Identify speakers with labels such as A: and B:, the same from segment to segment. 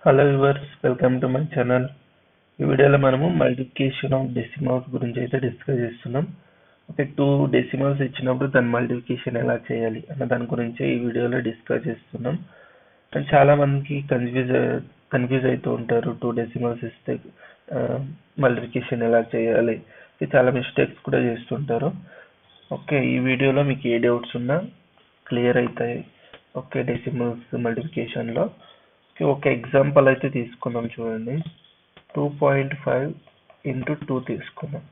A: Hello viewers, welcome to my channel. ఈ వీడియోలో మనము మల్టిప్లికేషన్ ఆఫ్ డెసిమల్స్ గురించి అయితే డిస్కస్ చేస్తున్నాం. ఓకే, 2 డెసిమల్స్ ఇచ్చినప్పుడు దాని మల్టిప్లికేషన్ ఎలా చేయాలి అన్న దాని గురించి ఈ వీడియోలో డిస్కస్ చేస్తున్నాం. అండ్ చాలా మందికి కన్ఫ్యూజ్ అవుతూ ఉంటారు. 2 డెసిమల్స్ ఇస్తే మల్టిప్లికేషన్ ఎలా చేయాలి, చాలా మిస్టేక్స్ కూడా చేస్తుంటారు. ఓకే, ఈ వీడియోలో మీకు ఏ డౌట్స్ ఉన్నా క్లియర్ అవుతాయి. ఓకే, డెసిమల్స్ మల్టిప్లికేషన్లో ఒక ఎగ్జాంపుల్ అయితే తీసుకున్నాం. చూడండి, 2.5 ఇంటూ 2 తీసుకున్నాం.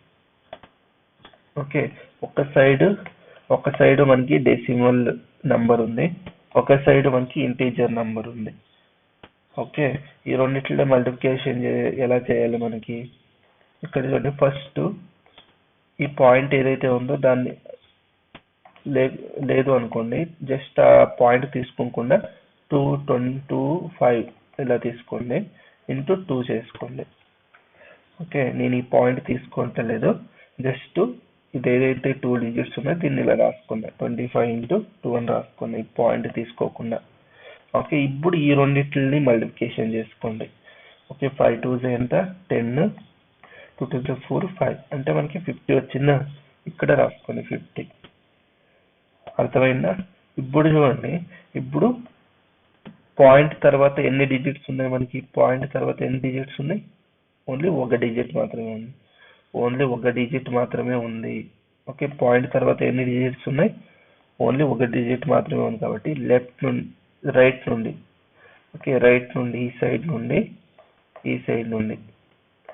A: ఓకే, ఒక సైడ్ మనకి డెసిమల్ నంబర్ ఉంది, ఒక సైడ్ మనకి ఇంటీజర్ నంబర్ ఉంది. ఓకే, ఈ రెండిట్లో మల్టిప్లికేషన్ ఎలా చేయాలి మనకి ఇక్కడ చూడండి. ఫస్ట్ ఈ పాయింట్ ఏదైతే ఉందో దాన్ని లేదు అనుకోండి, జస్ట్ ఆ పాయింట్ తీసుకోకుండా 225 ఇలా తీసుకోండి, ఇంటూ 2 చేసుకోండి. ఓకే, నేను ఈ పాయింట్ తీసుకుంటలేదు, జస్ట్ ఇది ఏదైతే 2 డిజిట్స్ ఉన్నాయో దీన్ని ఇలా రాసుకున్నా, 25 ఇంటూ 2 అని రాసుకున్నా, ఈ పాయింట్ తీసుకోకుండా. ఓకే, ఇప్పుడు ఈ రెండింటిని మల్టిప్లికేషన్ చేసుకోండి. ఓకే, 5 2s ఎంత 10, 2 2s 4 5 అంటే మనకి 50 వచ్చిందా, ఇక్కడ రాసుకోండి 50. అర్థమైందా? ఇప్పుడు చూడండి, ఇప్పుడు పాయింట్ తర్వాత ఎన్ని డిజిట్స్ ఉన్నాయి మనకి? పాయింట్ తర్వాత ఎన్ని డిజిట్స్ ఉన్నాయి? ఓన్లీ ఒక డిజిట్ మాత్రమే ఉంది. ఓకే, పాయింట్ తర్వాత ఎన్ని డిజిట్స్ ఉన్నాయి? ఓన్లీ ఒక డిజిట్ మాత్రమే ఉంది. కాబట్టి రైట్ నుండి ఓకే, రైట్ నుండి ఈ సైడ్ నుండి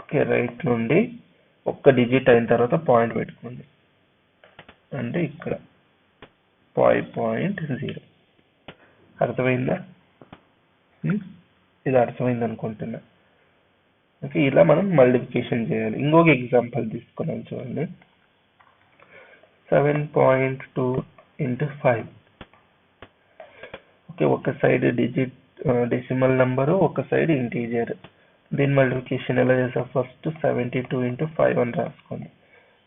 A: ఓకే, రైట్ నుండి ఒక్క డిజిట్ అయిన తర్వాత పాయింట్ పెట్టుకోండి, అంటే ఇక్కడ 5.0. అర్థమైందా? ఇది అర్థమైంది అనుకుంటున్నా. ఓకే, ఇలా మనం మల్టిప్లికేషన్ చేయాలి. ఇంకొక ఎగ్జాంపుల్ తీసుకున్నాం చూడండి, 7.2 ఇంటూ 5. ఓకే, ఒక సైడ్ డెసిమల్ నంబరు, ఒక సైడ్ ఇంటీజర్. దీని మల్టిప్లికేషన్ ఎలా చేస్తాం? ఫస్ట్ 72 ఇంటూ 5 అని రాసుకోండి.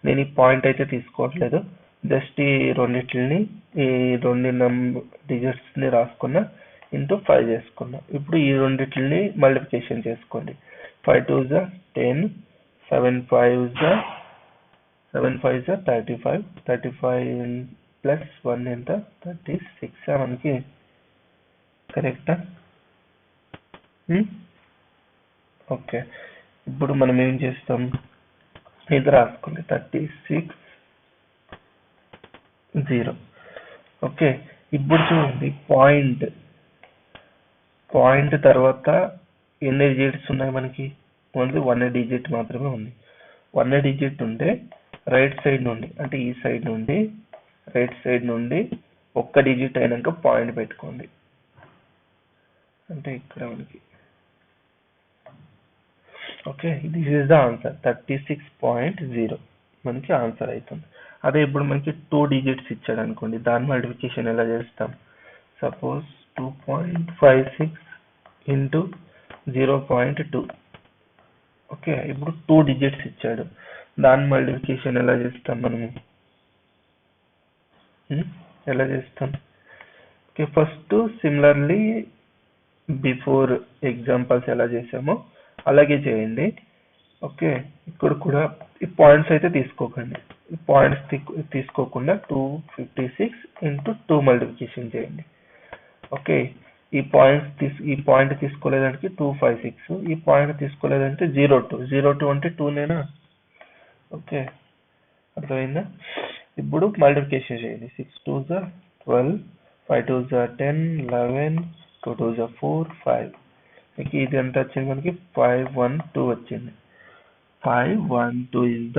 A: నేను ఈ పాయింట్ అయితే తీసుకోవట్లేదు, జస్ట్ ఈ రెండు డిజిట్స్ ని రాసుకున్నా, ఇంటూ 5 చేసుకున్నా. ఇప్పుడు ఈ రెండింటిని మల్టిప్లికేషన్ చేసుకోండి. 5 2s 10, 7 5s 35, 35 ప్లస్ 1 ఎంత? 36 మనకి. కరెక్టా? ఓకే, ఇప్పుడు మనం ఏం చేస్తాం? ఇది రాసుకోండి, 36 0. ఓకే, ఇప్పుడు చూడండి, పాయింట్ తర్వాత ఎన్ని డిజిట్స్ ఉన్నాయి మనకి? ఓన్లీ 1 డిజిట్ మాత్రమే ఉంది. 1 డిజిట్ ఉంటే రైట్ సైడ్ నుండి, అంటే ఈ సైడ్ నుండి రైట్ సైడ్ నుండి ఒక్క డిజిట్ అయినాక పాయింట్ పెట్టుకోండి, అంటే ఇక్కడ మనకి. Okay, this is the answer, 36.0 మనకి ఆన్సర్ అవుతుంది. అదే ఇప్పుడు మనకి 2 డిజిట్స్ ఇచ్చాడు అనుకోండి, దాని మల్టిప్లికేషన్ ఎలా చేస్తాం? Suppose 2.56 into 0.2. ఓకే, ఇప్పుడు 2 డిజిట్స్ ఇచ్చాడు, దాని మల్టిప్లికేషన్ ఎలా చేస్తాం మనము? ఎలా చేస్తాం? Okay, first similarly before examples ఎలా చేసామో అలాగే చేయండి. ఓకే, ఇక్కడ కూడా ఈ పాయింట్స్ అయితే తీసుకోకండి, ఈ పాయింట్స్ తీసుకోకుండా 256 ఇంటూ 2 మల్టిప్లికేషన్ చేయండి. ఓకే, ఈ పాయింట్ తీసుకోలేదంటే 256, ఈ పాయింట్ తీసుకోలేదంటే 02 అంటే 2 నేనా? ఓకే, అర్థమైందా? ఇప్పుడు మల్టిప్లికేషన్ చేయండి. 6 2s 12, 5 2s 10, 11, 2 2s 4 5. ఇది ఎంత వచ్చింది మనకి? 512 వచ్చింది. 512 ఇస్ ద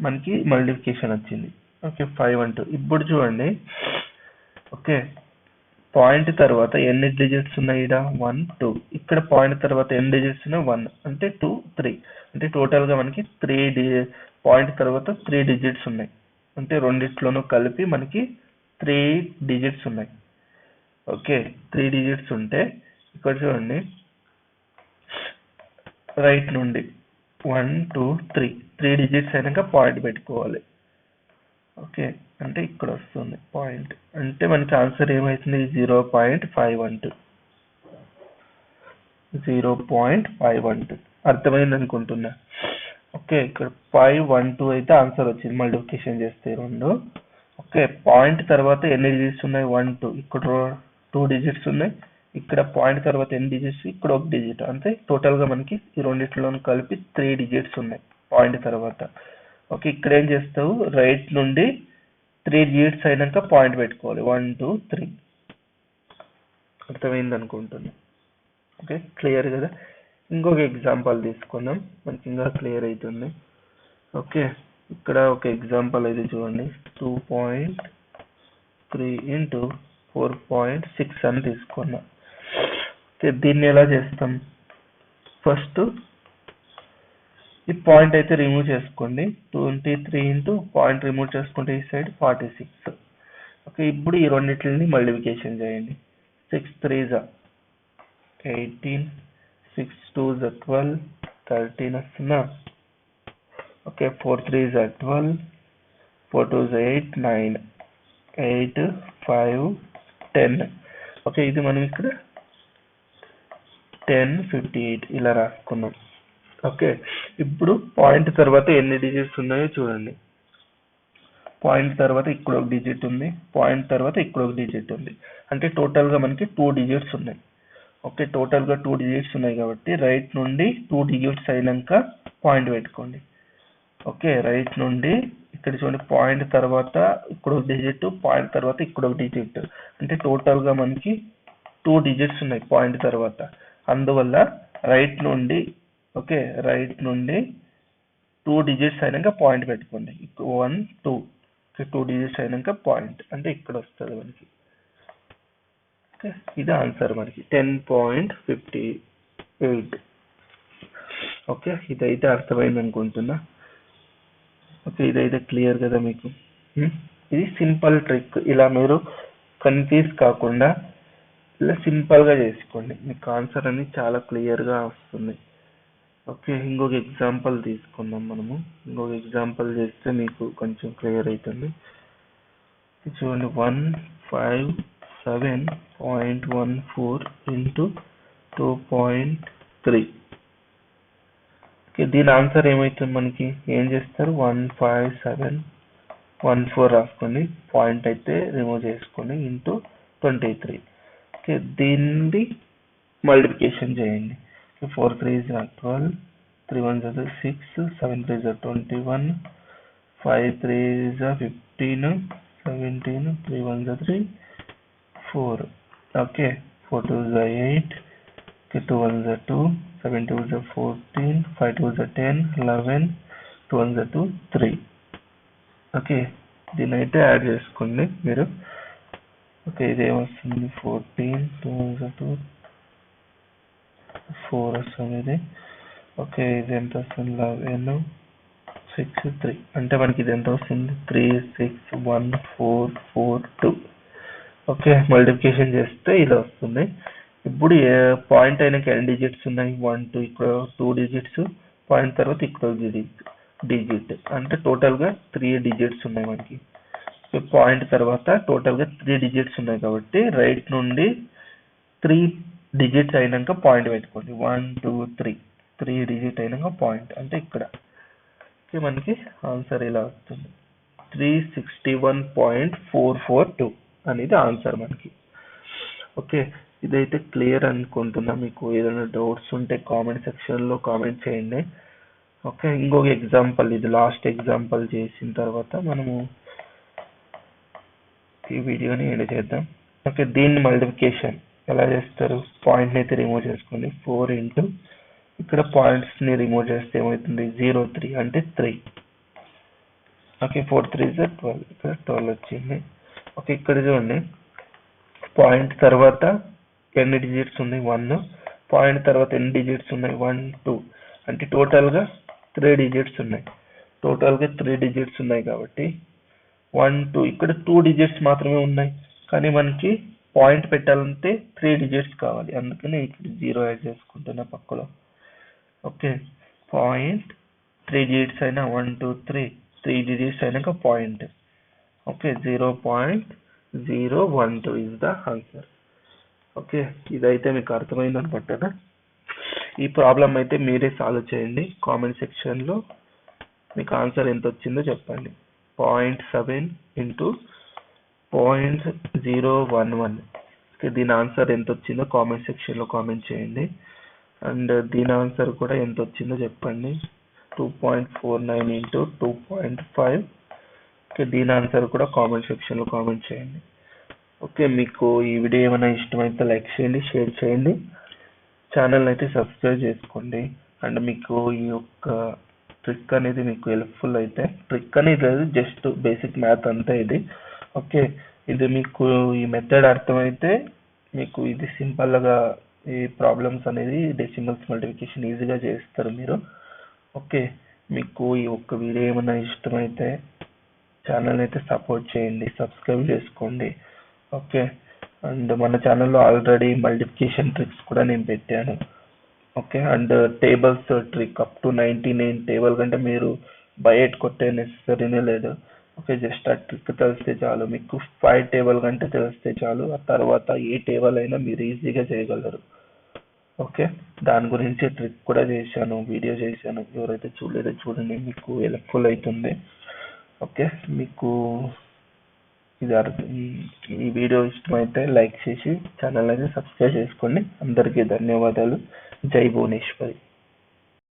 A: మనకి మల్టిప్లికేషన్ వచ్చింది. ఓకే, 512. ఇప్పుడు చూడండి, ఓకే, పాయింట్ తర్వాత ఎన్ని డిజిట్స్ ఉన్నాయి? 1 2. ఇక్కడ పాయింట్ తర్వాత ఎన్ని డిజిట్స్ ఉన్నాయి? 1 అంటే 2 3, అంటే టోటల్ గా మనకి పాయింట్ తర్వాత 3 డిజిట్స్ ఉన్నాయి, అంటే రెండిట్లోనూ కలిపి మనకి 3 డిజిట్స్ ఉన్నాయి. ఓకే, 3 డిజిట్స్ ఉంటే ఇక్కడ చూడండి, రైట్ నుండి 1 2 3 డిజిట్స్ అయినాక పాయింట్ పెట్టుకోవాలి. ఓకే, అంటే ఇక్కడ వస్తుంది పాయింట్, అంటే మనకి ఆన్సర్ ఏమవుతుంది? 0.512. 0.512 అర్థమైంది అనుకుంటున్నా. ఓకే, ఇక్కడ 512 అయితే ఆన్సర్ వచ్చింది మల్టిప్లికేషన్ చేస్తే రెండు. ఓకే, పాయింట్ తర్వాత ఎన్ని డిజిట్స్ ఉన్నాయి? 1 2, ఇక్కడ 2 డిజిట్స్ ఉన్నాయి. ఇక్కడ పాయింట్ తర్వాత ఎన్ని డిజిట్స్? ఇక్కడ ఒక డిజిట్. అంటే టోటల్ గా మనకి ఈ రెండిట్లో కలిపి 3 డిజిట్స్ ఉన్నాయి పాయింట్ తర్వాత. ఓకే, ఇక్కడ ఏం చేస్తావు? రైట్ నుండి 3 డిజిట్స్ అయినాక పాయింట్ పెట్టుకోవాలి. 1 2 3. అర్థమైంది అనుకుంటున్నా. ఓకే, క్లియర్ కదా? ఇంకొక ఎగ్జాంపుల్ తీసుకుందాం, మనకి ఇంకా క్లియర్ అవుతుంది. ఓకే, ఇక్కడ ఒక ఎగ్జాంపుల్ అయితే చూడండి. 2.3 ఇంటూ 4.6 అని తీసుకున్నా. ఓకే, దీన్ని ఎలా చేస్తాం? ఫస్ట్ ఈ పాయింట్ అయితే రిమూవ్ చేసుకోండి. 23 ఇంటూ పాయింట్ రిమూవ్ చేసుకుంటే ఈ సైడ్ 46. ఓకే, ఇప్పుడు ఈ రెండింటిని మల్టిప్లికేషన్ చేయండి. 6 3s 18, 6 2s 12, 13 వస్తుందా? Okay, 4 3s 12, 4 2s 8, 9, 8 5 10. ఓకే, ఇది మనం ఇక్కడ 10 58 ఇలా రాసుకున్నాం. ఓకే, ఇప్పుడు పాయింట్ తర్వాత ఎన్ని డిజిట్స్ ఉన్నాయో చూడండి. పాయింట్ తర్వాత ఇక్కడ ఒక డిజిట్ ఉంది, పాయింట్ తర్వాత ఇక్కడ ఒక డిజిట్ ఉంది. అంటే టోటల్ గా మనకి 2 డిజిట్స్ ఉన్నాయి. ఓకే, టోటల్ గా 2 డిజిట్స్ ఉన్నాయి కాబట్టి రైట్ నుండి 2 డిజిట్స్ అయినాక పాయింట్ పెట్టుకోండి. ఓకే, రైట్ నుండి ఇక్కడ చూడండి, పాయింట్ తర్వాత ఇక్కడ ఒక డిజిట్, పాయింట్ తర్వాత ఇక్కడ ఒక డిజిట్. అంటే టోటల్ గా మనకి 2 డిజిట్స్ ఉన్నాయి పాయింట్ తర్వాత. అందువల్ల రైట్ నుండి, ఓకే, రైట్ నుండి 2 డిజిట్స్ అయినాక పాయింట్ పెట్టుకోండి. 1 2, 2 డిజిట్స్ అయినాక పాయింట్ అంటే ఇక్కడ వస్తుంది మనకి. ఓకే, ఇది ఆన్సర్ మనకి 10.58. ఓకే, ఇదైతే అర్థమైంది అనుకుంటున్నా. ఓకే, ఇదైతే క్లియర్ కదా మీకు? ఇది సింపుల్ ట్రిక్. ఇలా మీరు కన్ఫ్యూజ్ కాకుండా ఇలా సింపుల్ గా చేసుకోండి, మీకు ఆన్సర్ అనేది చాలా క్లియర్ గా వస్తుంది. ఓకే, ఇంకొక ఎగ్జాంపుల్ తీసుకుందాం మనము. ఇంకొక ఎగ్జాంపుల్ చేస్తే మీకు కొంచెం క్లియర్ అవుతుంది. చూడండి, 157.14 ఇంటూ 2.3. ఓకే, దీని ఆన్సర్ ఏమవుతుంది మనకి? ఏం చేస్తారు? 15714 రాసుకోండి, పాయింట్ అయితే రిమూవ్ చేసుకోండి, ఇంటూ 23. ఓకే, దీన్ని మల్టిప్లికేషన్ చేయండి. 4 3s 12, 3 1s 6, 7 3s 21, 5 3s 15, 17, 3 1s 3, 4. Okay, 4 2s 8, 2 1s 2, 7 2s 14, 5 2s 10, 11, 2 1s 2, 3. Okay, దీన్ని అయితే యాడ్ చేసుకోండి మీరు. ఓకే, ఇది ఏమొస్తుంది? 14, 2 1s 2, 4 వస్తుంది ఇది. ఓకే, ఇది ఎంత వస్తుంది? 11, 6 3. అంటే మనకి ఇది ఎంత వస్తుంది? 3 6 1 4 4 2. ఓకే, మల్టిప్లికేషన్ చేస్తే ఇలా వస్తుంది. ఇప్పుడు పాయింట్ అయినాక ఎన్ని డిజిట్స్ ఉన్నాయి? 1 2, ఇక్కడ 2 డిజిట్స్, పాయింట్ తర్వాత ఇక్కడ డిజిట్. అంటే టోటల్ గా 3 డిజిట్స్ ఉన్నాయి మనకి. పాయింట్ తర్వాత టోటల్ గా 3 డిజిట్స్ ఉన్నాయి కాబట్టి రైట్ నుండి 3 డిజిట్స్ అయినాక పాయింట్ పెట్టుకోండి. 1 2 3, 3 డిజిట్ అయినాక పాయింట్ అంటే ఇక్కడ. ఓకే, మనకి ఆన్సర్ ఇలా వస్తుంది. 361.442 అనేది ఆన్సర్ మనకి. ఓకే, ఇదైతే క్లియర్ అనుకుంటున్నా. మీకు ఏదైనా డౌట్స్ ఉంటే కామెంట్ సెక్షన్ లో కామెంట్ చేయండి. ఓకే, ఇంకొక ఎగ్జాంపుల్, ఇది లాస్ట్ ఎగ్జాంపుల్ చేసిన తర్వాత మనము ఈ వీడియోని ఎండ్ చేద్దాం. ఓకే, దీన్ని మల్టిప్లికేషన్ ఎలా చేస్తారు? పాయింట్ అయితే రిమూవ్ చేసుకోండి. 4 ఇంటూ ఇక్కడ పాయింట్స్ ని రిమూవ్ చేస్తే ఏమవుతుంది? 0 3 అంటే 3. ఓకే, 4 3s 12, ఇక్కడ 12 వచ్చింది. ఓకే, ఇక్కడ చూడండి, పాయింట్ తర్వాత ఎన్ని డిజిట్స్ ఉన్నాయి? 1. పాయింట్ తర్వాత ఎన్ని డిజిట్స్ ఉన్నాయి? 1 2. అంటే టోటల్ గా 3 డిజిట్స్ ఉన్నాయి. టోటల్ గా 3 డిజిట్స్ ఉన్నాయి కాబట్టి 1 2, ఇక్కడ 2 డిజిట్స్ మాత్రమే ఉన్నాయి. కానీ మనకి పాయింట్ పెట్టాలంటే 3 డిజిట్స్ కావాలి, అందుకని ఇక్కడ 0 యాడ్ చేసుకుంటున్నా పక్కలో. ఓకే, పాయింట్ 3 డిజిట్స్ అయినా 1 2 3 డిజిట్స్ అయినాక point. Okay, 0.012 is the answer. Okay, ఇదైతే మీకు అర్థమైంది అనుకుంటారా? ఈ ప్రాబ్లం అయితే మీరే సాల్వ్ చేయండి. కామెంట్ సెక్షన్లో మీకు ఆన్సర్ ఎంత వచ్చిందో చెప్పండి. 0.7 ఇంటూ 0.011. దీని ఆన్సర్ ఎంత వచ్చిందో కామెంట్ సెక్షన్లో కామెంట్ చేయండి. అండ్ దీని ఆన్సర్ కూడా ఎంత వచ్చిందో చెప్పండి. 2.49 ఇంటూ 2.5. దీని ఆన్సర్ కూడా కామెంట్ సెక్షన్లో కామెంట్ చేయండి. ఓకే, మీకు ఈ వీడియో ఏమైనా ఇష్టమైతే లైక్ చేయండి, షేర్ చేయండి, ఛానల్ అయితే సబ్స్క్రైబ్ చేసుకోండి. అండ్ మీకు ఈ యొక్క ట్రిక్ అనేది మీకు హెల్ప్ఫుల్ అయితే, ట్రిక్ అనేది లేదు, జస్ట్ బేసిక్ మ్యాథ్ అంతే ఇది. ఓకే, ఇది మీకు ఈ మెథడ్ అర్థమైతే మీకు ఇది సింపుల్గా ఈ ప్రాబ్లమ్స్ అనేది డెసిమల్స్ మల్టిప్లికేషన్ ఈజీగా చేస్తారు మీరు. ఓకే, మీకు ఈ ఒక్క వీడియో ఏమైనా ఇష్టమైతే ఛానల్ అయితే సపోర్ట్ చేయండి, సబ్స్క్రైబ్ చేసుకోండి. ఓకే, అండ్ మన ఛానల్లో ఆల్రెడీ మల్టిప్లికేషన్ ట్రిక్స్ కూడా నేను పెట్టాను. Okay, and tables trick up to 99 table కంటే మీరు బయట కొట్టే నెసెసరీనే లేదు. ఓకే, జస్ట్ ఆ ట్రిక్ తెలిస్తే చాలు. మీకు 5 టేబుల్ కంటే తెలిస్తే చాలు. ఆ తర్వాత ఏ టేబుల్ అయినా మీరు ఈజీగా చేయగలరు. ఓకే, దాని గురించి ట్రిక్ కూడా చేశాను, వీడియో చేశాను. ఎవరైతే చూడలేదో చూడండి, మీకు హెల్ప్ఫుల్ అవుతుంది. ఓకే, మీకు ఇది ఈ వీడియో ఇష్టమైతే లైక్ చేసి ఛానల్ అయితే సబ్స్క్రైబ్ చేసుకోండి. అందరికీ ధన్యవాదాలు. జై భువనేశ్వరి.